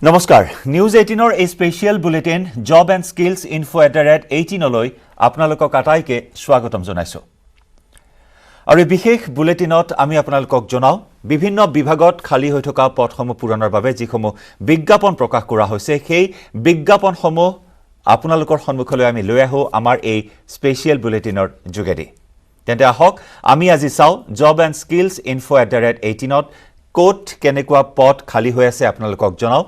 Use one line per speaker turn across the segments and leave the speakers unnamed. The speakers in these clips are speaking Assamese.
নমস্কাৰ news 18 a special bulletin job and skills info@18 লৈ আপোনালোকক আটাইকে স্বাগতম জনাইছো আৰু এই বিশেষ বুলেটিনত আমি আপোনালোকক জনাও বিভিন্ন বিভাগত খালি হৈ থকা পদসমূহ পূৰণৰ বাবে যিসমূহ বিজ্ঞাপন প্ৰকাশ কৰা হৈছে সেই বিজ্ঞাপনসমূহ আপোনালোকৰ সন্মুখলৈ আমি লৈ আহো আমাৰ এই স্পেশাল বুলেটিনৰ যোগেদি তেন্তে আহক আমি আজি চাও job and skills info@18 coat কেনেকুৱা পদ খালি হৈ আছে আপোনালোকক জনাও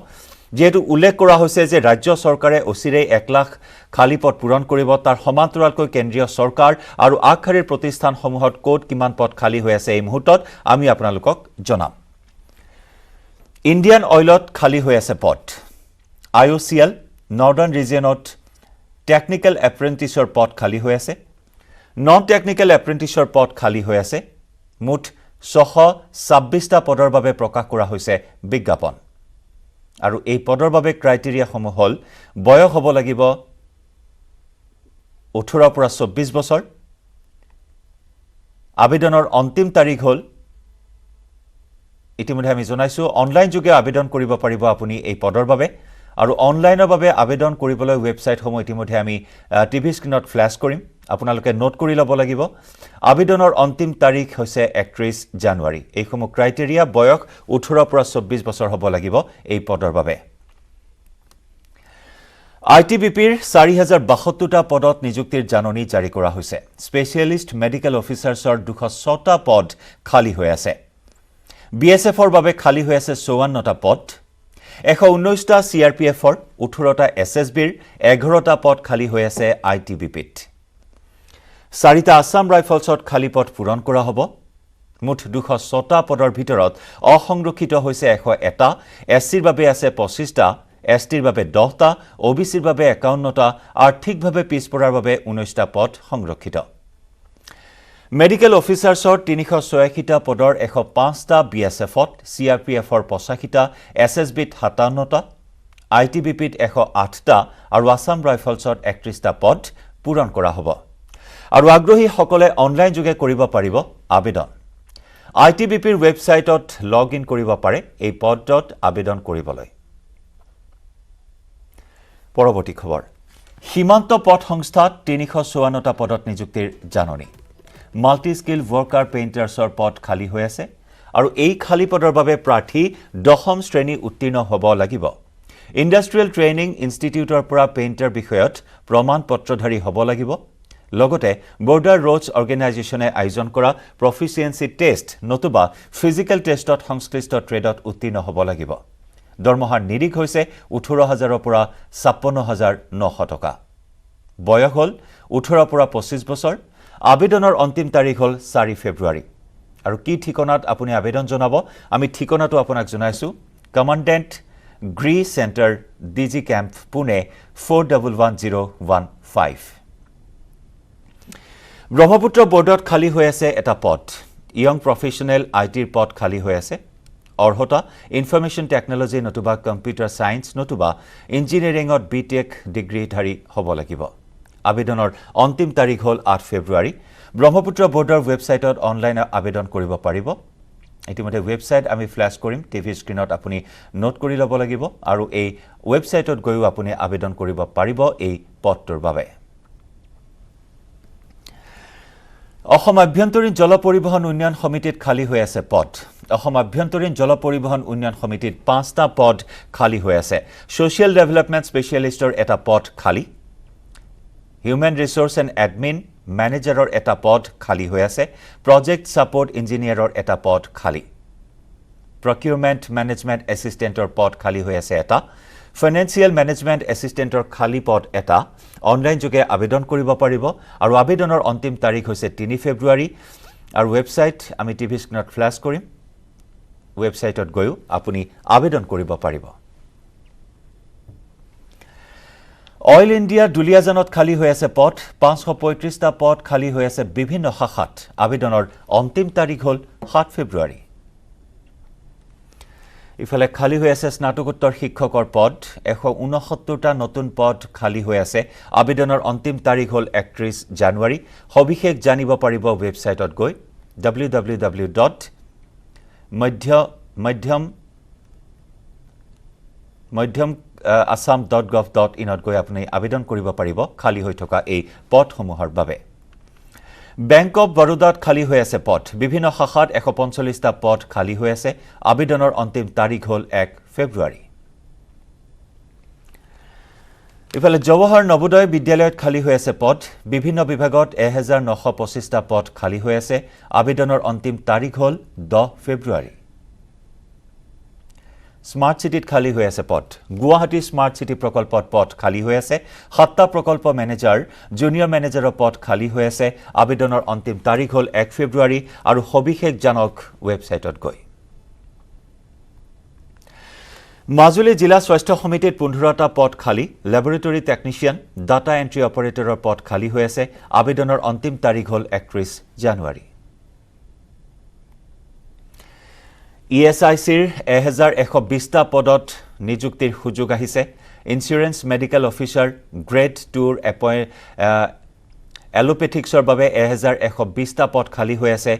যেহেতু উল্লেখ কৰা হৈছে যে ৰাজ্য চৰকাৰে অচিৰে 1 লাখ খালি পদ পূৰণ কৰিব তাৰ সমান্তৰালকৈ কেন্দ্ৰীয় চৰকাৰ আৰু আগশাৰীৰ প্ৰতিষ্ঠানসমূহত কোট কিমান পদ খালি হৈ আছে এই মুহূৰ্তত আমি আপোনালোকক জনাম ইণ্ডিয়ান অইলত খালি হৈ আছে পদ IOCL নৰ্দাৰ্ণ ৰিজিয়নত টেকনিক্যাল এপ্ৰেন্টিছৰ পদ খালি হৈ আছে নন টেকনিক্যাল এপ্ৰেন্টিছৰ পদ খালি হৈ আছে মুঠ 626টা পদৰ বাবে প্ৰকাশ কৰা হৈছে বিজ্ঞাপন আৰু এই পদৰ বাবে ক্ৰাইটেৰিয়া সমূহ হল বয়স হ'ব লাগিব 18 পৰা 24 বছৰ আবেদনৰ অন্তিম তাৰিখ হল ইতিমধ্যে আমি জনাইছো অনলাইন যোগে আবেদন কৰিব পাৰিব আপুনি এই পদৰ বাবে আৰু অনলাইনৰ বাবে আবেদন কৰিবলৈ ওয়েবসাইট সমূহ ইতিমধ্যে আমি টিভি স্ক্ৰিনত ফ্ল্যাশ কৰিম আপোনালোকে নোট কৰি ল'ব লাগিব আবেদনৰ অন্তিম তাৰিখ হৈছে 31 জানুৱাৰী এই সমূহ ক্ৰাইটেৰিয়া বয়স 18 পৰা 24 বছৰ হ'ব লাগিব এই পদৰ বাবে ITBPৰ 4072টা পদত নিযুক্তিৰ জাননী জাৰি কৰা হৈছে স্পেশালিষ্ট মেডিকেল অফিচাৰ্ছৰ 206টা পদ খালি হৈ আছে BSFৰ বাবে খালি হৈ আছে 54টা পদ 119টা CRPFৰ 18টা SSBৰ 11টা পদ খালি হৈ আছে ITBPত 4টা আসাম ৰাইফলছত খালি পদ পূৰণ কৰা হ'ব মুঠ 206টা পদৰ ভিতৰত অসংৰক্ষিত হৈছে 101টা SCৰ বাবে আছে 25টা STৰ বাবে 10টা OBCৰ বাবে 51টা আৰ্থিকভাৱে পিছপৰাৰ বাবে 19টা পদ সংৰক্ষিত মেডিকেল অফিচাৰ্ছৰ 386টা পদৰ 105টা BSFত CRPFৰ 85টা SSBত 57টা ITBPত 108টা আৰু আসাম ৰাইফলছত 31টা পদ পূৰণ কৰা হ'ব আৰু আগ্ৰহী সকলে অনলাইন যোগে কৰিব পাৰিব আবেদন ITBPৰ ওয়েবসাইটত লগ ইন কৰিব পাৰে এই পদত আবেদন কৰিবলৈ পৰৱৰ্তী খবৰ সীমান্ত পথ সংস্থাত 354টা পদত নিযুক্তিৰ জাননী মাল্টি স্কিল ওয়াৰ্কাৰ পেইন্টাৰ্ছৰ পদ খালি হৈ আছে আৰু এই খালি পদৰ বাবে প্ৰাৰ্থী 10ম শ্ৰেণী উত্তীৰ্ণ হ'ব লাগিব ইণ্ডাষ্ট্ৰিয়েল ট্ৰেইনিং ইনষ্টিটিউটৰ পৰা পেইন্টাৰ বিষয়ত প্ৰমাণ পত্ৰধাৰী হ'ব লাগিব লগতে বৰ্ডাৰ ৰোডছ অৰ্গেনাইজেশ্যনে আয়োজন কৰা প্ৰফিচিয়েন্সি টেষ্ট নতুবা ফিজিক্যাল টেষ্টত সংশ্লিষ্ট ট্ৰেডত উত্তীৰ্ণ হ'ব লাগিব দৰমহাৰ নিৰিখ হৈছে 18000 পৰা 56900 টকা বয়স হল 18 পৰা 25 বছৰ আবেদনৰ অন্তিম তাৰিখ হল 4 ফেব্ৰুৱাৰী আৰু কি ঠিকনাত আপুনি আবেদন জনাব আমি ঠিকনাটো আপোনাক জনাইছো কমান্ডেন্ট গ্ৰি centre DG camp Pune 411015 Brahmaputra বৰ্ডত খালি হৈ আছে এটা পদ ইয়ং প্ৰফেশনেল ITৰ পদ খালি হৈ আছে অৰ্হতা ইনফৰমেশন টেকনলজি নতুবা কম্পিউটাৰ সায়েন্স নতুবা ইঞ্জিনিয়াৰিংত BTech ডিগ্ৰীধাৰী হ'ব লাগিব আবেদনৰ অন্তিম তাৰিখ হল 8 ফেব্ৰুৱাৰী ব্ৰহ্মপুত্ৰ বৰ্ডৰ ওয়েবসাইটত অনলাইন আবেদন কৰিব পাৰিব ইতিমধ্যে ওয়েবসাইট আমি ফ্ল্যাশ কৰিম টিভি স্ক্ৰিনত আপুনি নোট কৰি ল'ব লাগিব আৰু এই ওয়েবসাইটত গৈও আপুনি আবেদন কৰিব পাৰিব এই পদটোৰ বাবে অসম আভ্যন্তৰীণ জল পৰিবহণ উন্নয়ন সমিতিত খালি হৈ আছে পদ অসম আভ্যন্তৰীণ জল পৰিবহণ উন্নয়ন সমিতিত 5টা পদ খালি হৈ আছে সোশ্যাল ডেভেলপমেন্ট স্পেশালিষ্টৰ এটা পদ খালি হিউম্যান ৰিসোৰ্স এণ্ড এডমিন ম্যানেজাৰৰ এটা পদ খালি হৈ আছে প্ৰজেক্ট সাপোৰ্ট ইঞ্জিনিয়াৰৰ এটা পদ খালি প্ৰকিউৰমেন্ট ম্যানেজমেন্ট এসিস্টেন্টৰ পদ খালি হৈ আছে এটা ফাইনেন্সিয়াল ম্যানেজমেন্ট এসিস্টেন্টৰ খালি পদ এটা অনলাইন যোগে আবেদন কৰিব পাৰিব আৰু আবেদনৰ অন্তিম তাৰিখ হৈছে 3 ফেব্ৰুৱাৰী আৰু ওয়েবসাইট আমি টিভি স্ক্ৰিনত ফ্ল্যাশ কৰিম ওয়েবসাইটত গৈও আপুনি আবেদন কৰিব পাৰিব অইল ইণ্ডিয়া দুলিয়াজানত খালি হৈ আছে পদ 535টা পদ খালি হৈ আছে বিভিন্ন শাখাত আবেদনৰ অন্তিম তাৰিখ হল 7 ফেব্ৰুৱাৰী ইফালে খালি হৈ আছে স্নাতকোত্তৰ শিক্ষকৰ পদ 169টা নতুন পদ খালি হৈ আছে আবেদনৰ অন্তিম তাৰিখ হল 31 জানুৱাৰী সবিশেষ জানিব পাৰিব ওয়েবসাইটত গৈ www.madhyam মধ্যম assam.gov.in ত গৈ আপুনি আবেদন কৰিব পাৰিব খালী হৈ থকা এই পদসমূহৰ বাবে বেংক অফ বৰোদাত খালী হৈ আছে পদ বিভিন্ন শাখাত 145টা পদ খালী হৈ আছে আবেদনৰ অন্তিম তাৰিখ হ'ল 1 ফেব্ৰুৱাৰী ইফালে জৱাহৰ নবোদয় বিদ্যালয়ত খালী হৈ আছে পদ বিভিন্ন বিভাগত 1925টা পদ খালী হৈ আছে আবেদনৰ অন্তিম তাৰিখ হ'ল 10 ফেব্ৰুৱাৰী স্মাৰ্ট সিটিত খালী হৈ আছে পদ গুৱাহাটী স্মাৰ্ট সিটি প্ৰকল্পত পদ খালী হৈ আছে 7টা প্ৰকল্প মেনেজাৰ জুনিয়ৰ মেনেজাৰৰ পদ খালী হৈ আছে আবেদনৰ অন্তিম তাৰিখ হ'ল 1 ফেব্ৰুৱাৰী আৰু সবিশেষ জানক ৱেবছাইটত গৈ মাজুলী জিলা স্বাস্থ্য সমিতিত 15টা পদ খালী ল্যাবৰেটৰী টেকনিচিয়ান ডাটা এন্ট্ৰি অপাৰেটৰৰ পদ খালী হৈ আছে আবেদনৰ অন্তিম তাৰিখ হ'ল 31 জানুৱাৰী ESICৰ 1120টা পদত নিযুক্তিৰ সুযোগ আহিছে ইন্স্যুৰেন্স মেডিকেল অফিচাৰ গ্ৰেড 2ৰ এলোপেথিক্সৰ বাবে 1120টা পদ খালী হৈ আছে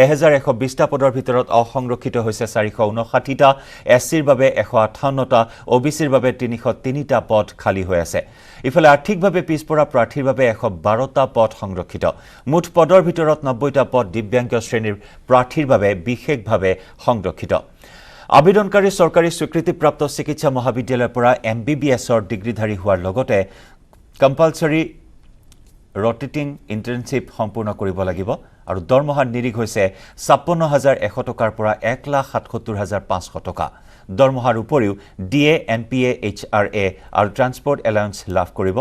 1120টা পদৰ ভিতৰত অসংৰক্ষিত হৈছে 459টা এছচিৰ বাবে 158টা OBCৰ বাবে 303টা পদ খালী হৈ আছে ইফালে আৰ্থিকভাৱে পিছপৰা প্ৰাৰ্থীৰ বাবে 112টা পদ সংৰক্ষিত মুঠ পদৰ ভিতৰত 90টা পদ দিব্যাংগ শ্ৰেণীৰ প্ৰাৰ্থীৰ বাবে বিশেষভাৱে সংৰক্ষিত আবেদনকাৰী চৰকাৰী স্বীকৃতিপ্ৰাপ্ত চিকিৎসা মহাবিদ্যালয়ৰ পৰা MBBSৰ ডিগ্ৰীধাৰী হোৱাৰ লগতে কম্পালসৰি ৰটেটিং ইন্টাৰ্নশিপ সম্পূৰ্ণ কৰিব লাগিব আৰু দৰমহাৰ নিৰিখ হৈছে 56100 টকাৰ পৰা 1,77,500 টকা দৰমহাৰ উপৰিও DA NPA HRA আৰু ট্ৰান্সপৰ্ট এলাউন্স লাভ কৰিব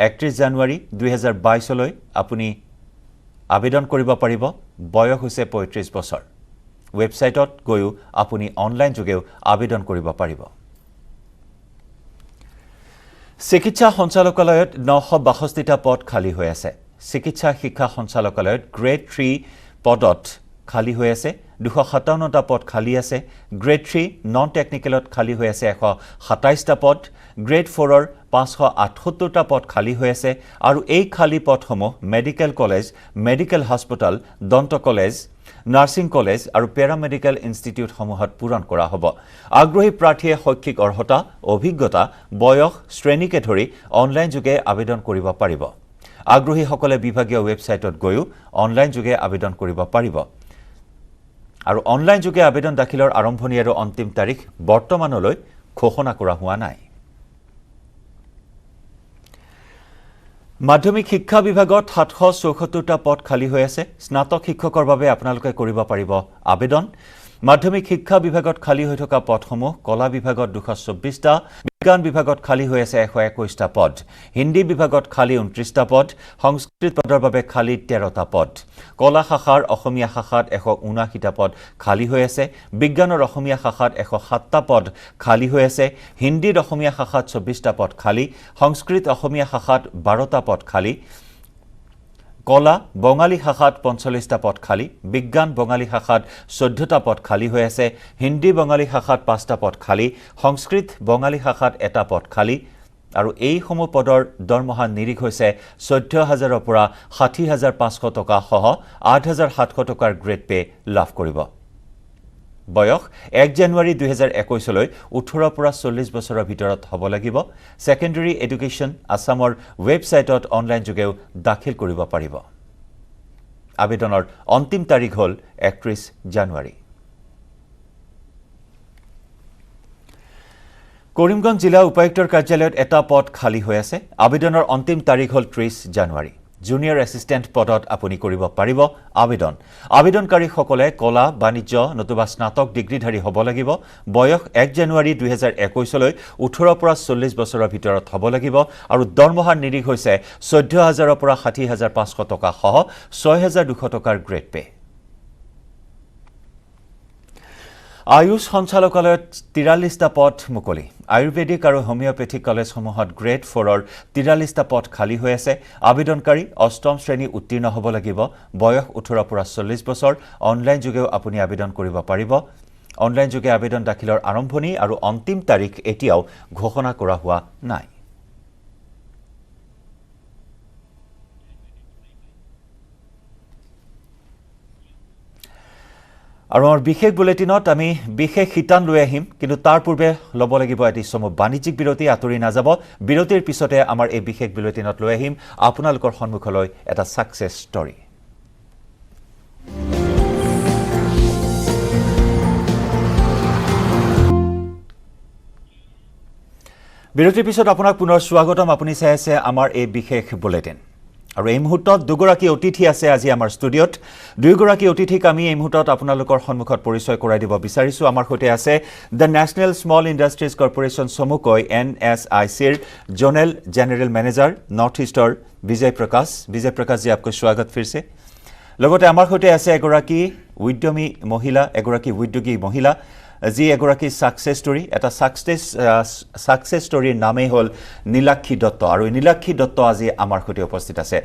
31 জানুৱাৰী 2022 লৈ আপুনি আবেদন কৰিব পাৰিব বয়স হৈছে 35 বছৰ ৱেবছাইটত গৈও আপুনি অনলাইন যোগেও আবেদন কৰিব পাৰিব চিকিৎসা সঞ্চালকালয়ত 962টা পদ খালী হৈ আছে চিকিৎসা শিক্ষা সঞ্চালকালয়ত গ্ৰেড 3 পদত খালী হৈ আছে 257টা পদ খালী আছে গ্ৰেড 3 নন টেকনিকেলত খালী হৈ আছে 127টা পদ গ্ৰেড 4ৰ 578টা পদ খালী হৈ আছে আৰু এই খালী পদসমূহ মেডিকেল কলেজ মেডিকেল হাস্পতাল দন্ত কলেজ নাৰ্সিং কলেজ আৰু পেৰামেডিকেল ইনষ্টিটিউট সমূহত পূৰণ কৰা হ'ব আগ্ৰহী প্ৰাৰ্থীয়ে শৈক্ষিক অৰ্হতা অভিজ্ঞতা বয়স শ্ৰেণীকে ধৰি অনলাইন যোগে আবেদন কৰিব পাৰিব আগ্ৰহীসকলে বিভাগীয় ৱেবছাইটত গৈও অনলাইন যোগে আবেদন কৰিব পাৰিব আৰু অনলাইন যোগে আবেদন দাখিলৰ আৰম্ভণি আৰু অন্তিম তাৰিখ বৰ্তমানলৈ ঘোষণা কৰা হোৱা নাই মাধ্যমিক শিক্ষা বিভাগত 774টা পদ খালী হৈ আছে স্নাতক শিক্ষকৰ বাবে আপোনালোকে কৰিব পাৰিব আবেদন মাধ্যমিক শিক্ষা বিভাগত খালী হৈ থকা পদসমূহ কলা বিভাগত 224টা বিজ্ঞান বিভাগত খালী হৈ আছে 121টা পদ হিন্দী বিভাগত খালী 29টা পদ সংস্কৃত পদৰ বাবে খালী 13টা পদ কলা শাখাৰ অসমীয়া শাখাত 179টা পদ খালী হৈ আছে বিজ্ঞানৰ অসমীয়া শাখাত 107টা পদ খালী হৈ আছে হিন্দীৰ অসমীয়া শাখাত 24টা পদ খালী সংস্কৃত অসমীয়া শাখাত 12টা পদ খালী কলা বঙালী শাখাত 45টা পদ খালী বিজ্ঞান বঙালী শাখাত 14টা পদ খালী হৈ আছে হিন্দী বঙালী শাখাত 5টা পদ খালী সংস্কৃত বঙালী শাখাত 1টা পদ খালী আৰু এই সমূহ পদৰ দৰমহা নিৰিখ হৈছে 14000ৰ পৰা 60500 টকা সহ 8700 টকাৰ গ্ৰেড পে লাভ কৰিব বয়স 1 জানুৱাৰী 2021 লৈ 18 পৰা 40 বছৰৰ ভিতৰত হ'ব লাগিব সেকেন্ডাৰী এডুকেশ্যন আসামৰ ৱেবছাইটত অনলাইন যোগেও দাখিল কৰিব পাৰিব আবেদনৰ অন্তিম তাৰিখ হ'ল 31 জানুৱাৰী কৰিমগঞ্জ জিলা উপায়ুক্তৰ কাৰ্যালয়ত এটা পদ খালী হৈ আছে আবেদনৰ অন্তিম তাৰিখ হ'ল 30 জানুৱাৰী জুনিয়ৰ এসিস্ট্যান্ট পদত আপুনি কৰিব পাৰিব আবেদনকাৰীসকলে কলা বাণিজ্য নতুবা স্নাতক ডিগ্ৰীধাৰী হ'ব লাগিব বয়স 1 জানুৱাৰী 2021 লৈ 18 পৰা 40 বছৰৰ ভিতৰত হ'ব লাগিব আৰু দৰমহাৰ নিৰিখ হৈছে 14000ৰ পৰা 60500 টকা সহ 6200 টকাৰ গ্ৰেড পে আয়ুষ সঞ্চালকালয়ত 43টা পদ মুকলি আয়ুৰ্বেদিক আৰু হোমিওপেথিক কলেজসমূহত গ্ৰেড 4ৰ 43টা পদ খালী হৈ আছে আবেদনকাৰী অষ্টম শ্ৰেণী উত্তীৰ্ণ হ'ব লাগিব বয়স 18 পৰা 40 বছৰ অনলাইন যোগেও আপুনি আবেদন কৰিব পাৰিব অনলাইন যোগে আবেদন দাখিলৰ আৰম্ভণি আৰু অন্তিম তাৰিখ এতিয়াও ঘোষণা কৰা হোৱা নাই আৰু আমাৰ বিশেষ বুলেটিনত আমি বিশেষ শিতান লৈ আহিম কিন্তু তাৰ পূৰ্বে ল'ব লাগিব এটি চমু বাণিজ্যিক বিৰতি আঁতৰি নাযাব বিৰতিৰ পিছতে আমাৰ এই বিশেষ বুলেটিনত লৈ আহিম আপোনালোকৰ সন্মুখলৈ এটা সাকসেছ ষ্টৰী বিৰতিৰ পিছত আপোনাক পুনৰ স্বাগতম আপুনি চাই আছে আমাৰ এই বিশেষ বুলেটিন আৰু এই মুহূৰ্তত দুগৰাকী অতিথি আছে আজি আমাৰ ষ্টুডিঅ'ত দুইগৰাকী অতিথিক আমি এই মুহূৰ্তত আপোনালোকৰ সন্মুখত পৰিচয় কৰাই দিব বিচাৰিছো আমাৰ সৈতে আছে the national small industries corporation চমুকৈ NSICৰ জোনেল জেনাৰেল মেনেজাৰ নৰ্থ ইষ্টৰ বিজয় প্ৰকাশ जी आपको स्वागत फिर से লগতে আমাৰ সৈতে আছে এগৰাকী উদ্যমী মহিলা এগৰাকী উদ্যোগী মহিলা जी एगराकी सक्सेस स्टोरी এটা सक्सेस स्टोरीৰ নামেই হল নীলাক্ষী দত্ত আৰু নীলাক্ষী দত্ত আজি আমাৰ সৈতে উপস্থিত আছে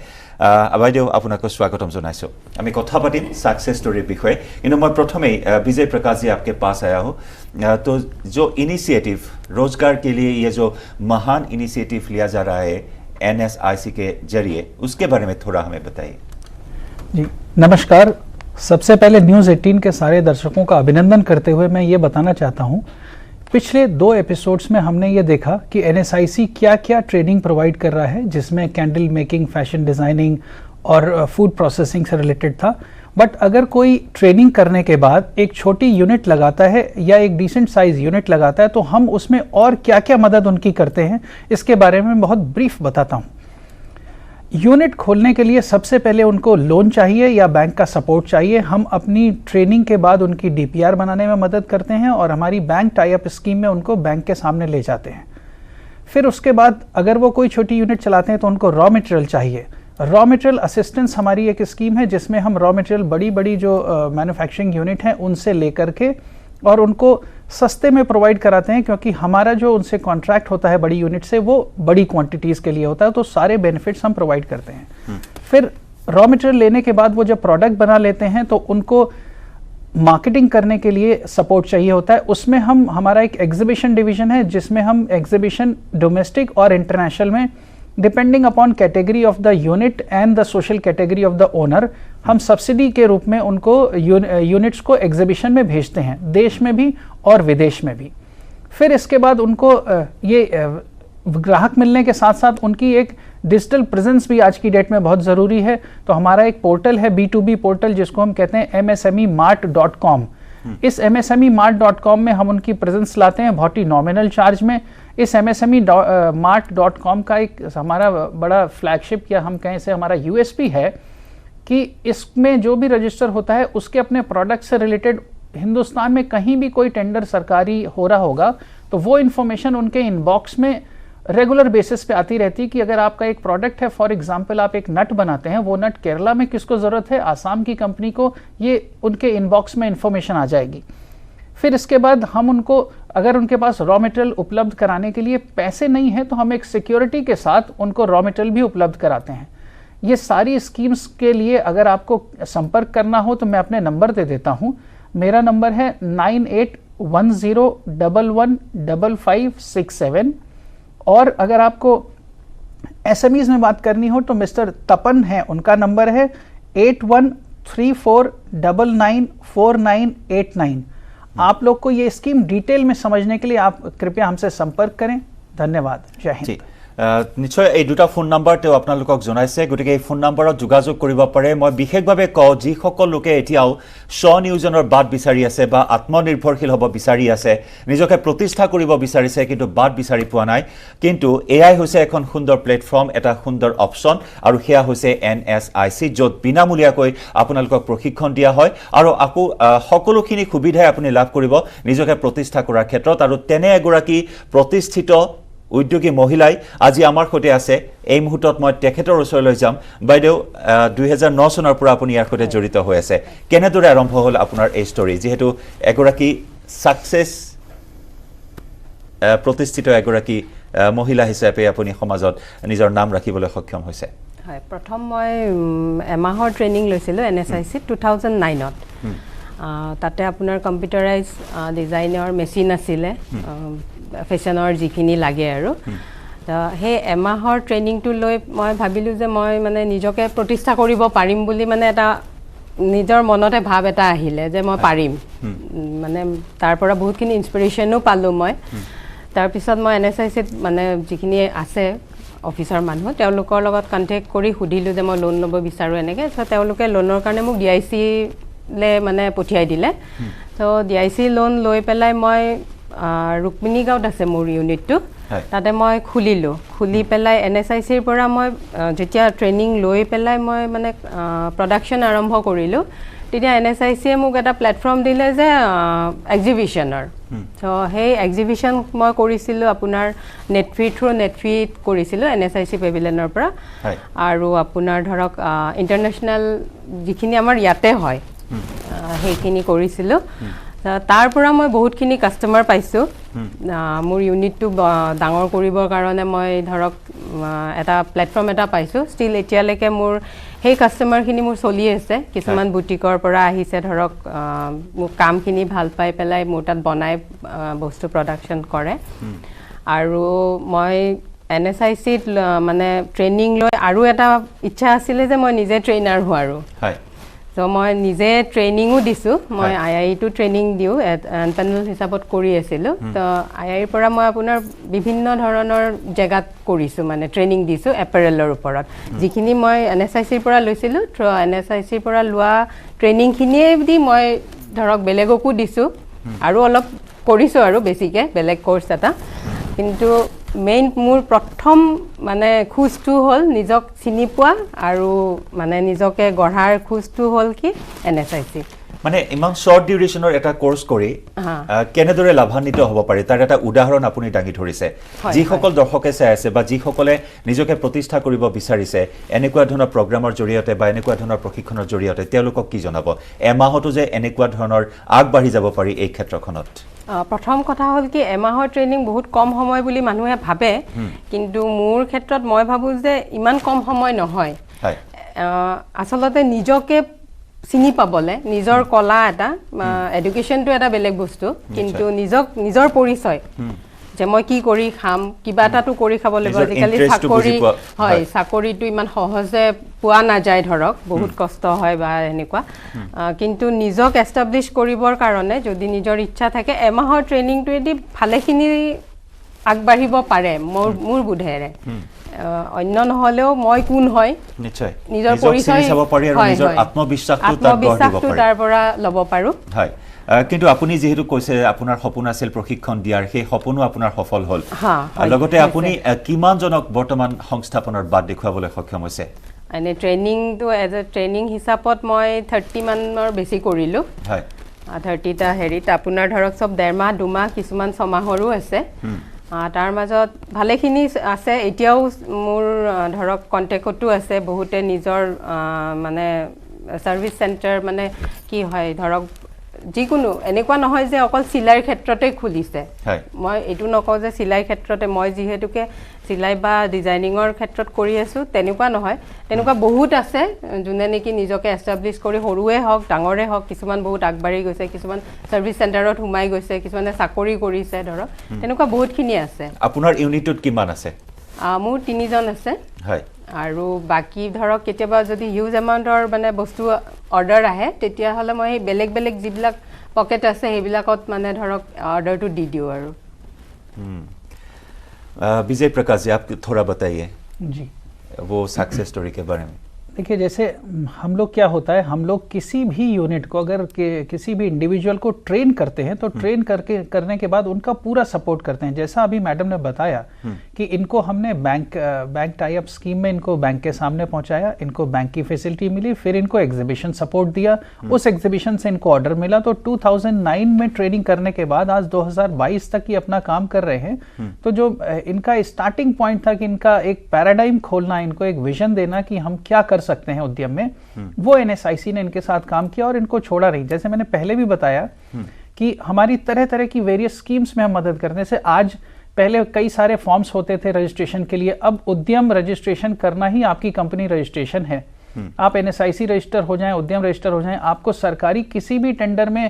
বাইদেউ আপোনাক স্বাগতম জনাইছো আমি কথা পাতিম सक्सेस स्टोरीৰ বিষয়ে কিন্তু মই প্ৰথমেই विजय प्रकाश जी आपके पास आया हूं तो जो इनिशिएटिव रोजगार के लिए ये जो महान इनिशिएटिव लिया जा रहा है NSIC के जरिए उसके बारे में थोड़ा हमें बताइए
जी नमस्कार सबसे पहले न्यूज़ 18 के सारे दर्शकों का अभिनंदन करते हुए मैं ये बताना चाहता हूँ पिछले 2 एपिसोड्स में हमने ये देखा कि NSIC क्या-क्या ट्रेनिंग प्रोवाइड कर रहा है जिसमें कैंडल मेकिंग, फैशन डिज़ाइनिंग और फूड प्रोसेसिंग से रिलेटेड था बट अगर कोई ट्रेनिंग करने के बाद एक छोटी यूनिट लगाता है या एक डिसेंट साइज यूनिट लगाता है तो हम उसमें और क्या-क्या मदद उनकी करते हैं इसके बारे में बहुत ब्रीफ बताता हूँ यूनिट खोलने के लिए सबसे पहले उनको लोन चाहिए या बैंक का सपोर्ट चाहिए हम अपनी ट्रेनिंग के बाद उनकी DPR बनाने में मदद करते हैं और हमारी बैंक टाई अप स्कीम में उनको बैंक के सामने ले जाते हैं फिर उसके बाद अगर वो कोई छोटी यूनिट चलाते हैं तो उनको रॉ मटेरियल चाहिए रॉ मटेरियल असिस्टेंस हमारी एक स्कीम है जिसमें हम रॉ मटेरियल बड़ी जो मैन्युफैक्चरिंग यूनिट हैं उनसे लेकर के और उनको सस्ते में प्रोवाइड कराते हैं क्योंकि हमारा जो उनसे कॉन्ट्रैक्ट होता है बड़ी यूनिट से वो बड़ी क्वांटिटीज़ के लिए होता है तो सारे बेनिफिट्स हम प्रोवाइड करते हैं फिर रॉ मटेरियल लेने के बाद वो जब प्रोडक्ट बना लेते हैं तो उनको मार्केटिंग करने के लिए सपोर्ट चाहिए होता है उसमें हमारा एक एग्जीबिशन डिवीजन है जिसमें हम एग्जीबिशन डोमेस्टिक और इंटरनेशनल में depending upon category of the unit and the social category of the owner हम सब्सिडी के रूप में उनको यूनिट्स को एग्जीबिशन में भेजते हैं देश में भी और विदेश में भी फिर इसके बाद उनको ये ग्राहक मिलने के साथ साथ उनकी एक डिजिटल प्रेजेंस भी आज की डेट में बहुत ज़रूरी है तो हमारा एक पोर्टल है B2B पोर्टल जिसको हम कहते हैं MSMEmart.com इस MSMEmart.com में हम उनकी प्रेजेंस लाते हैं बहुत ही नॉमिनल चार्ज में इस MSMEmart.com का एक हमारा बड़ा फ्लैगशिप या हम कहें से हमारा USP है कि इसमें जो भी रजिस्टर होता है उसके अपने प्रोडक्ट से रिलेटेड हिंदुस्तान में कहीं भी कोई टेंडर सरकारी हो रहा होगा तो वो इन्फॉर्मेशन उनके इनबॉक्स में रेगुलर बेसिस पे आती रहती कि अगर आपका एक प्रोडक्ट है फॉर एग्जांपल आप एक नट बनाते हैं वो नट केरला में किसको ज़रूरत है आसाम की कंपनी को ये उनके इनबॉक्स में इन्फॉर्मेशन आ जाएगी फिर इसके बाद हम उनको अगर उनके पास रॉ मटेरियल उपलब्ध कराने के लिए पैसे नहीं है तो हम एक सिक्योरिटी के साथ उनको रॉ मटेरियल भी उपलब्ध कराते हैं ये सारी स्कीम्स के लिए अगर आपको संपर्क करना हो तो मैं अपने नंबर दे देता हूँ मेरा नंबर है 9810115567 और अगर आपको SMEs में बात करनी हो तो मिस्टर तपन है उनका नंबर है 8134994989 आप लोग को ये स्कीम डिटेल में समझने के लिए आप कृपया हमसे संपर्क करें धन्यवाद जय हिंद
নিশ্চয় এই দুটা ফোন নাম্বাৰ তেওঁ আপোনালোকক জনাইছে গতিকে এই ফোন নাম্বাৰত যোগাযোগ কৰিব পাৰে মই বিশেষভাৱে কওঁ যিসকল লোকে এতিয়াও স্বনিয়োজনৰ বাট বিচাৰি আছে বা আত্মনিৰ্ভৰশীল হ'ব বিচাৰি আছে নিজকে প্ৰতিষ্ঠা কৰিব বিচাৰিছে কিন্তু বাট বিচাৰি পোৱা নাই কিন্তু এআই হৈছে এখন সুন্দৰ প্লেটফৰ্ম এটা সুন্দৰ অপচন আৰু সেয়া হৈছে NSIC য'ত বিনামূলীয়াকৈ আপোনালোকক প্ৰশিক্ষণ দিয়া হয় আৰু আকৌ সকলোখিনি সুবিধা আপুনি লাভ কৰিব নিজকে প্ৰতিষ্ঠা কৰাৰ ক্ষেত্ৰত আৰু তেনে এগৰাকী প্ৰতিষ্ঠিত উদ্যোগী মহিলাই আজি আমাৰ সৈতে আছে এই মুহূৰ্তত মই তেখেতৰ ওচৰলৈ যাম বাইদেউ 2009 চনৰ পৰা আপুনি ইয়াৰ সৈতে জড়িত হৈ আছে কেনেদৰে আৰম্ভ হ'ল আপোনাৰ এই ষ্টৰী যেহেতু এগৰাকী সাকসেছ প্ৰতিষ্ঠিত এগৰাকী মহিলা হিচাপে আপুনি সমাজত নিজৰ নাম ৰাখিবলৈ সক্ষম হৈছে
হয় প্ৰথম মই এমাহৰ ট্ৰেনিং লৈছিলোঁ NSIC 2009ত তাতে আপোনাৰ কম্পিউটাৰাইজ ডিজাইনৰ মেচিন আছিলে ফেশনৰ যিখিনি লাগে আৰু হে এমাহৰ ট্ৰেনিংটো লৈ মই ভাবিলোঁ যে মই মানে নিজকে প্ৰতিষ্ঠা কৰিব পাৰিম বুলি মানে এটা নিজৰ মনতে ভাৱ এটা আহিলে যে মই পাৰিম মানে তাৰ পৰা বহুতখিনি ইনস্পিৰেশ্যনো পালোঁ মই তাৰপিছত মই NSICত মানে যিখিনি আছে অফিচাৰ মানুহ তেওঁলোকৰ লগত কণ্টেক্ট কৰি সুধিলোঁ যে মই লোন ল'ব বিচাৰোঁ এনেকৈ চ' তেওঁলোকে লোনৰ কাৰণে মোক DIC লে মানে পঠিয়াই দিলে চ' DIC লোন লৈ পেলাই মই ৰুক্মিণী গাঁৱত আছে মোৰ ইউনিটটো তাতে মই খুলি পেলাই NSICৰ পৰা মই যেতিয়া ট্ৰেইনিং লৈ পেলাই মই মানে প্ৰডাকশ্যন আৰম্ভ কৰিলোঁ তেতিয়া NSICয়ে মোক এটা প্লেটফৰ্ম দিলে যে এক্সিবিশ্যনৰ চ' সেই এক্সিবিশ্যন মই কৰিছিলোঁ আপোনাৰ নেটফিত কৰিছিলোঁ NSIC পেভিলিয়নৰ পৰা আৰু আপোনাৰ ধৰক ইণ্টাৰনেশ্যনেল যিখিনি আমাৰ ইয়াতে হয় সেইখিনি কৰিছিলোঁ তাৰ পৰা মই বহুতখিনি কাষ্টমাৰ পাইছোঁ মোৰ ইউনিটটো ডাঙৰ কৰিবৰ কাৰণে মই ধৰক এটা প্লেটফৰ্ম এটা পাইছোঁ ষ্টিল এতিয়ালৈকে মোৰ সেই কাষ্টমাৰখিনি মোৰ চলি আছে কিছুমান বুটিকৰ পৰা আহিছে ধৰক মোৰ কামখিনি ভাল পাই পেলাই মোৰ তাত বনাই বস্তু প্ৰডাকশ্যন কৰে আৰু মই NSICত মানে ট্ৰেইনিং লৈ আৰু এটা ইচ্ছা আছিলে যে মই নিজে ট্ৰেইনাৰ হওঁ আৰু চ' মই নিজে ট্ৰেইনিঙো দিছোঁ মই IIটো ট্ৰেইনিং দিওঁ পেনেল হিচাপত কৰি আছিলোঁ তো IIৰ পৰা মই আপোনাৰ বিভিন্ন ধৰণৰ জেগাত কৰিছোঁ মানে ট্ৰেইনিং দিছোঁ এপাৰেলৰ ওপৰত যিখিনি মই NSICৰ পৰা লৈছিলোঁ NSICৰ পৰা লোৱা ট্ৰেইনিংখিনিয়ে দি মই ধৰক বেলেগকো দিছোঁ আৰু অলপ কৰিছোঁ আৰু বেছিকৈ বেলেগ কৰ্চ এটা কিন্তু মেইন মোৰ প্ৰথম মানে খোজটো হ'ল নিজক চিনি পোৱা আৰু মানে নিজকে গঢ়াৰ খোজটো হ'ল কি NSIC
মানে ইমান শৰ্ট ডিউৰেশ্যনৰ এটা কোৰ্স কৰি কেনেদৰে লাভান্বিত হ'ব পাৰে তাৰ এটা উদাহৰণ আপুনি দাঙি ধৰিছে যিসকল দৰ্শকে চাই আছে বা যিসকলে নিজকে প্ৰতিষ্ঠা কৰিব বিচাৰিছে এনেকুৱা ধৰণৰ প্ৰগ্ৰামৰ জৰিয়তে বা এনেকুৱা ধৰণৰ প্ৰশিক্ষণৰ জৰিয়তে তেওঁলোকক কি জনাব এমাহতো যে এনেকুৱা ধৰণৰ আগবাঢ়ি যাব পাৰি এই ক্ষেত্ৰখনত
প্ৰথম কথা হ'ল কি এমাহৰ ট্ৰেইনিং বহুত কম সময় বুলি মানুহে ভাবে কিন্তু মোৰ ক্ষেত্ৰত মই ভাবোঁ যে ইমান কম সময় নহয় আচলতে নিজকে চিনি পাবলে নিজৰ কলা এটা এডুকেশ্যনটো এটা বেলেগ বস্তু কিন্তু নিজৰ পৰিচয় যে মই কি কৰি খাম কিবা এটাটো কৰি খাব লাগিব আজিকালি চাকৰিটো ইমান সহজে পোৱা নাযায় ধৰক বহুত কষ্ট হয় বা এনেকুৱা কিন্তু নিজক এষ্টাব্লিছ কৰিবৰ কাৰণে যদি নিজৰ ইচ্ছা থাকে এমাহৰ ট্ৰেইনিংটোৱেদি ভালেখিনি আগবাঢ়িব পাৰে মোৰ বোধেৰে অন্য নহলেও মই কোন হয়
নিশ্চয়
নিজৰ পৰিচয়
চাব পাৰি আৰু নিজৰ আত্মবিশ্বাসটো
তাৰ পৰা ল'ব পাৰো
হয় কিন্তু আপুনি যেহেতু কৈছে আপোনাৰ সপোন আছিল প্ৰশিক্ষণ দিয়াৰ সেই সপোনো আপোনাৰ সফল হ'ল লগতে আপুনি কিমানজনক বৰ্তমান সংস্থাপনৰ বাদ দেখুৱাবলৈ সক্ষম হৈছে
এনে ট্ৰেইনিংটো এজ এ ট্ৰেইনিং হিচাপত মই 30 মানৰ বেছি কৰিলোঁ হয় 30টা হেৰিত আপোনাৰ ধৰক চব 1.5 মাহ 2 মাহ কিছুমান 6 মাহৰো আছে তাৰ মাজত ভালেখিনি আছে এতিয়াও মোৰ ধৰক কণ্টেক্টতো আছে বহুতে নিজৰ মানে সাৰ্ভিস সেন্টাৰ মানে কি হয় ধৰক যিকোনো এনেকুৱা নহয় যে অকল চিলাইৰ ক্ষেত্ৰতে খুলিছে মই এটো নকওঁ যে চিলাই ক্ষেত্ৰতে মই যিহেতুকে চিলাই বা ডিজাইনিঙৰ ক্ষেত্ৰত কৰি আছো তেনেকুৱা নহয় তেনেকুৱা বহুত আছে যোনে নেকি নিজকে এষ্টাব্লিছ কৰি সৰুৱে হওক ডাঙৰে হওক কিছুমান বহুত আগবাঢ়ি গৈছে কিছুমান সাৰ্ভিস সেন্টাৰত হুমাই গৈছে কিছুমানে চাকৰি কৰিছে ধৰক তেনেকুৱা বহুতখিনি আছে
আপোনাৰ ইউনিটত কিমান আছে
মোৰ 3 জন আছে হয় আৰু বাকি ধৰক কেতিয়াবা যদি হিউজ এমাউন্টৰ মানে বস্তু অৰ্ডাৰ আহে তেতিয়া হলে মই বেলেগ বেলেগ যিবিলাক পকেট আছে সেইবিলাকত মানে ধৰক অৰ্ডাৰটো দি দিও আৰু
विजय प्रकाश जी आप थोड़ा बताइए
जी
वो सक्सेस स्टोरी के बारे में
देखिए जैसे हम लोग क्या होता है हम लोग किसी भी यूनिट को अगर किसी भी इंडिविजुअल को ट्रेन करते हैं तो ट्रेन करने के बाद उनका पूरा सपोर्ट करते हैं जैसा अभी मैडम ने बताया कि इनको हमने बैंक टाई अप स्कीम में इनको बैंक के सामने पहुंचाया इनको बैंक की फैसिलिटी मिली फिर इनको एग्जीबिशन सपोर्ट दिया उस एग्जीबिशन से इनको ऑर्डर मिला तो 2009 में ट्रेनिंग करने के बाद आज 2022 तक ये अपना काम कर रहे हैं तो जो इनका स्टार्टिंग पॉइंट था कि इनका एक पैराडाइम खोलना इनको एक विजन देना कि हम क्या कर सकते हैं उद्यम में वो NSIC ने इनके साथ काम किया और इनको छोड़ा नहीं जैसे मैंने पहले भी बताया कि हमारी तरह तरह की वेरियस स्कीम्स में हम मदद करने से आज पहले कई सारे फॉर्म्स होते थे रजिस्ट्रेशन के लिए अब उद्यम रजिस्ट्रेशन करना ही आपकी कंपनी रजिस्ट्रेशन है आप NSIC रजिस्टर हो जाएं उद्यम रजिस्टर हो जाएं आपको सरकारी किसी भी टेंडर में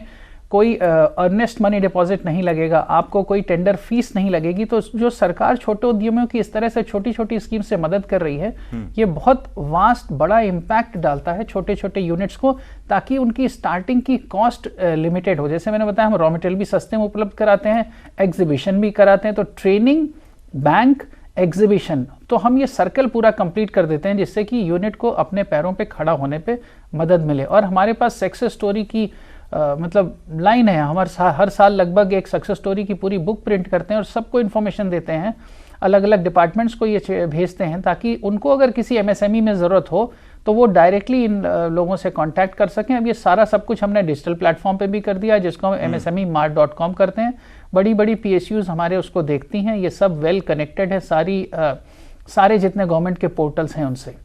कोई अर्नेस्ट मनी डिपॉजिट नहीं लगेगा, आपको कोई टेंडर फीस नहीं लगेगी। तो जो सरकार छोटे उद्यमियों की इस तरह से छोटी छोटी स्कीम से मदद कर रही है, ये बहुत वास्ट बड़ा इम्पैक्ट डालता है छोटे छोटे यूनिट्स को, ताकि उनकी स्टार्टिंग की कॉस्ट लिमिटेड हो। जैसे मैंने बताया, हम रॉ मटेरियल भी सस्ते में उपलब्ध कराते हैं, एग्जीबिशन भी कराते हैं, तो ट्रेनिंग, बैंक, एग्जीबिशन, तो हम ये सर्कल पूरा कंप्लीट कर देते हैं, जिससे कि यूनिट को अपने पैरों पे खड़ा होने पे मदद मिले। और हमारे पास सक्सेस स्टोरी की मतलब लाइन है, हर साल लगभग एक सक्सेस स्टोरी की पूरी बुक प्रिंट करते हैं और सबको इन्फॉर्मेशन देते हैं, अलग अलग डिपार्टमेंट्स को ये भेजते हैं, ताकि उनको अगर किसी एमएसएमई में ज़रूरत हो तो वो डायरेक्टली इन लोगों से कांटेक्ट कर सकें। अब ये सारा सब कुछ हमने डिजिटल प्लेटफॉर्म पे भी कर दिया है, जिसको हम msmemart.com करते हैं। बड़ी बड़ी PSUs हमारे उसको देखती हैं, ये सब वेल कनेक्टेड है, सारे जितने गवर्नमेंट के पोर्टल्स हैं उनसे।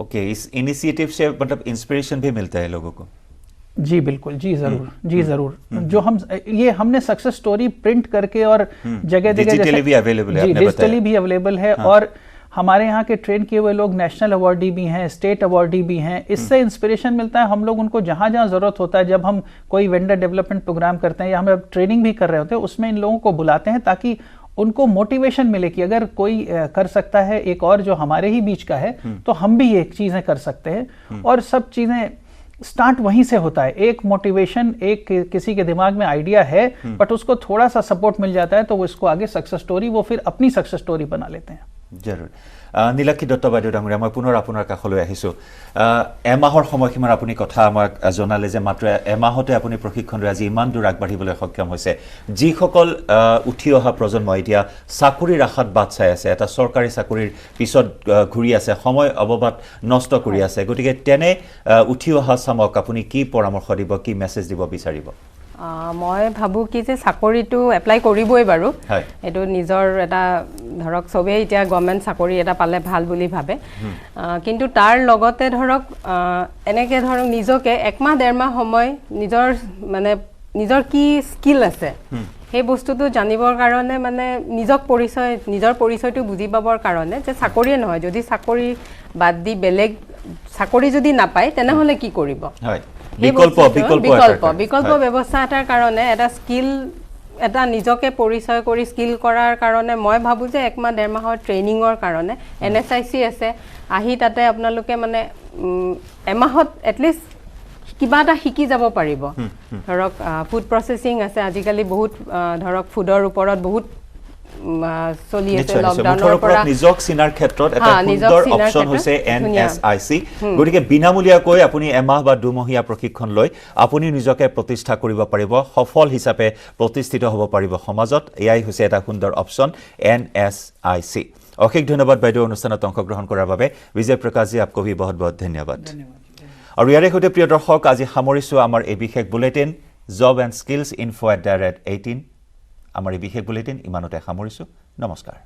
ओके, इस इनिशिएटिव से मतलब इंस्पिरेशन भी मिलता है लोगों को?
जी बिल्कुल, जी जरूर, जी जरूर। जो हमने सक्सेस स्टोरी प्रिंट करके और जगह जगह
डिजिटली भी अवेलेबल है,
डिजिटली भी अवेलेबल है। और हमारे यहाँ के ट्रेन किए हुए लोग नेशनल अवार्डी भी हैं, स्टेट अवार्डी भी हैं। इससे इंस्पिरेशन मिलता है। हम लोग उनको जहाँ जहाँ ज़रूरत होता है, जब हम कोई वेंडर डेवलपमेंट प्रोग्राम करते हैं या हम ट्रेनिंग भी कर रहे होते हैं, उसमें इन लोगों को बुलाते हैं, ताकि उनको मोटिवेशन मिले कि अगर कोई कर सकता है एक और जो हमारे ही बीच का है, तो हम भी ये चीज़ें कर सकते हैं। और सब चीज़ें स्टार्ट वहीं से होता है। एक मोटिवेशन, एक किसी के दिमाग में आइडिया है, बट उसको थोड़ा सा सपोर्ट मिल जाता है, तो वो इसको आगे सक्सेस स्टोरी, वो फिर अपनी सक्सेस स्टोरी बना लेते हैं।
जरूर। নীলাক্ষী দত্ত বাইদেউ ডাঙৰীয়া, মই পুনৰ আপোনাৰ কাষলৈ আহিছোঁ। এমাহৰ সময়সীমাৰ আপুনি কথা আমাক জনালে যে মাত্ৰ এমাহতে আপুনি প্ৰশিক্ষণ লৈ আজি ইমান দূৰ আগবাঢ়িবলৈ সক্ষম হৈছে। যিসকল উঠি অহা প্ৰজন্ম এতিয়া চাকৰিৰ আশাত বাট চাই আছে, এটা চৰকাৰী চাকৰিৰ পিছত ঘূৰি আছে, সময় অবাবত নষ্ট কৰি আছে, গতিকে তেনে উঠি অহা চামক আপুনি কি পৰামৰ্শ দিব, কি মেছেজ দিব বিচাৰিব?
মই ভাবোঁ কি যে চাকৰিটো এপ্লাই কৰিবই বাৰু, এইটো নিজৰ এটা ধৰক চবেই এতিয়া গভৰ্ণমেণ্ট চাকৰি এটা পালে ভাল বুলি ভাবে, কিন্তু তাৰ লগতে ধৰক এনেকৈ ধৰক নিজকে একমাহ ডেৰমাহ সময় নিজৰ কি স্কিল আছে সেই বস্তুটো জানিবৰ কাৰণে, মানে নিজৰ পৰিচয়টো বুজি পাবৰ কাৰণে, যে চাকৰিয়ে নহয়, যদি চাকৰি বাদ দি বেলেগ চাকৰি যদি নাপায় তেনেহ'লে কি কৰিব। বিকল্প ব্যৱস্থা এটাৰ কাৰণে, এটা স্কিল, এটা নিজকে পৰিচয় কৰি স্কিল কৰাৰ কাৰণে মই ভাবোঁ যে একমাহ ডেৰমাহৰ ট্ৰেইনিঙৰ কাৰণে NSIC আছে, আহি তাতে আপোনালোকে মানে এমাহত এটলিষ্ট কিবা এটা শিকি যাব পাৰিব। ধৰক ফুড প্ৰচেছিং আছে, আজিকালি বহুত ধৰক ফুডৰ ওপৰত বহুত চলি আছে, লকডাউনৰ পৰা
নিজক চিনাৰ ক্ষেত্ৰত এটা সুন্দৰ অপচন হৈছে NSIC। গতিকে বিনামূলীয়াকৈ আপুনি এমাহ বা দুমহীয়া প্ৰশিক্ষণ লৈ আপুনি নিজকে প্ৰতিষ্ঠা কৰিব পাৰিব, সফল হিচাপে প্ৰতিষ্ঠিত হ'ব পাৰিব সমাজত। এয়াই হৈছে এটা সুন্দৰ অপচন NSIC। অশেষ ধন্যবাদ বাইদেউ অনুষ্ঠানত অংশগ্ৰহণ কৰাৰ বাবে। বিজয় প্ৰকাশজী, আপকো ভি বহুত বহুত ধন্যবাদ। আৰু ইয়াৰে সৈতে প্ৰিয় দৰ্শক, আজি সামৰিছোঁ আমাৰ এই বিশেষ বুলেটিন জব এণ্ড স্কিলছ ইনফো@18। আমাৰ এই বিশেষ বুলেটিন ইমানতে সামৰিছোঁ। নমস্কাৰ।